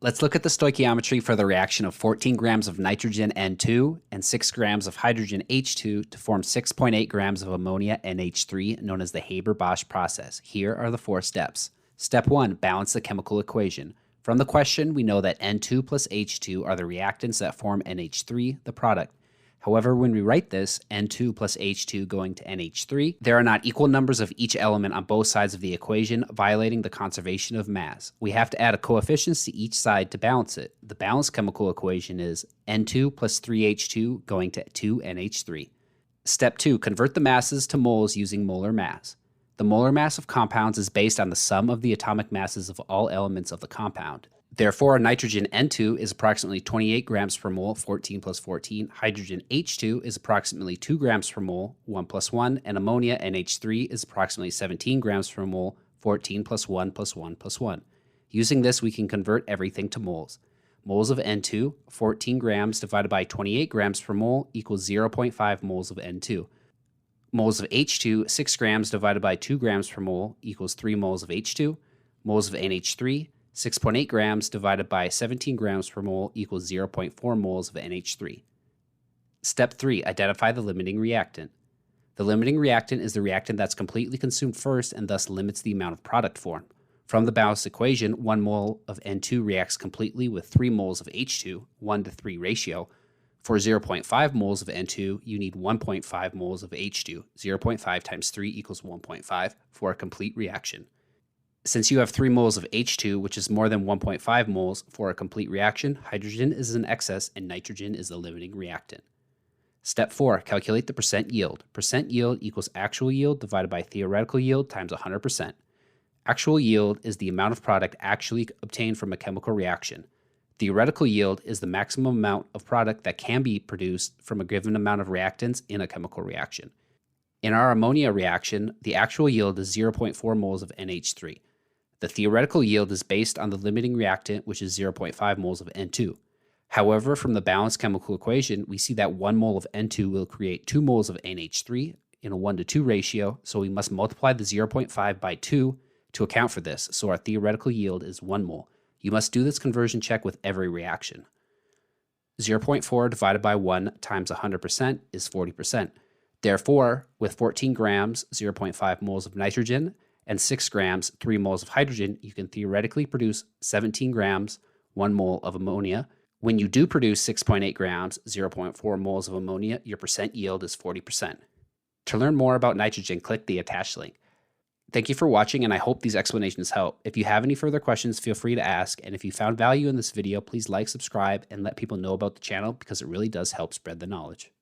Let's look at the stoichiometry for the reaction of 14 grams of nitrogen N₂ and 6 grams of hydrogen H₂ to form 6.8 grams of ammonia NH₃, known as the Haber-Bosch process. Here are the 4 steps. Step 1. Balance the chemical equation. From the question, we know that N₂ plus H₂ are the reactants that form NH₃, the product. However, when we write this, N₂ plus H₂ going to NH₃, there are not equal numbers of each element on both sides of the equation, violating the conservation of mass. We have to add a coefficient to each side to balance it. The balanced chemical equation is N₂ plus 3H₂ going to 2NH₃. Step 2. Convert the masses to moles using molar mass. The molar mass of compounds is based on the sum of the atomic masses of all elements of the compound. Therefore, nitrogen N₂ is approximately 28 grams per mole, 14 plus 14. Hydrogen H₂ is approximately 2 grams per mole, 1 plus 1. And ammonia NH₃ is approximately 17 grams per mole, 14 plus 1 plus 1 plus 1. Using this, we can convert everything to moles. Moles of N₂, 14 grams divided by 28 grams per mole equals 0.5 moles of N₂. Moles of H₂, 6 grams divided by 2 grams per mole equals 3 moles of H₂. Moles of NH₃, 6.8 grams divided by 17 grams per mole equals 0.4 moles of NH₃. Step 3. Identify the limiting reactant. The limiting reactant is the reactant that's completely consumed first and thus limits the amount of product formed. From the balanced equation, 1 mole of N₂ reacts completely with 3 moles of H₂, 1:3 ratio. For 0.5 moles of N₂, you need 1.5 moles of H₂. 0.5 times 3 equals 1.5 for a complete reaction. Since you have 3 moles of H₂, which is more than 1.5 moles for a complete reaction, hydrogen is in excess and nitrogen is the limiting reactant. Step 4. Calculate the percent yield. Percent yield equals actual yield divided by theoretical yield times 100%. Actual yield is the amount of product actually obtained from a chemical reaction. Theoretical yield is the maximum amount of product that can be produced from a given amount of reactants in a chemical reaction. In our ammonia reaction, the actual yield is 0.4 moles of NH₃. The theoretical yield is based on the limiting reactant, which is 0.5 moles of N₂. However, from the balanced chemical equation, we see that 1 mole of N₂ will create 2 moles of NH₃ in a 1:2 ratio, so we must multiply the 0.5 by 2 to account for this, so our theoretical yield is 1 mole. You must do this conversion check with every reaction. 0.4 divided by 1 times 100% is 40%. Therefore, with 14 grams, 0.5 moles of nitrogen, and 6 grams, 3 moles of hydrogen, you can theoretically produce 17 grams, 1 mole of ammonia. When you do produce 6.8 grams, 0.4 moles of ammonia, your percent yield is 40%. To learn more about nitrogen, click the attached link. Thank you for watching, and I hope these explanations help. If you have any further questions, feel free to ask, and if you found value in this video, please like, subscribe, and let people know about the channel because it really does help spread the knowledge.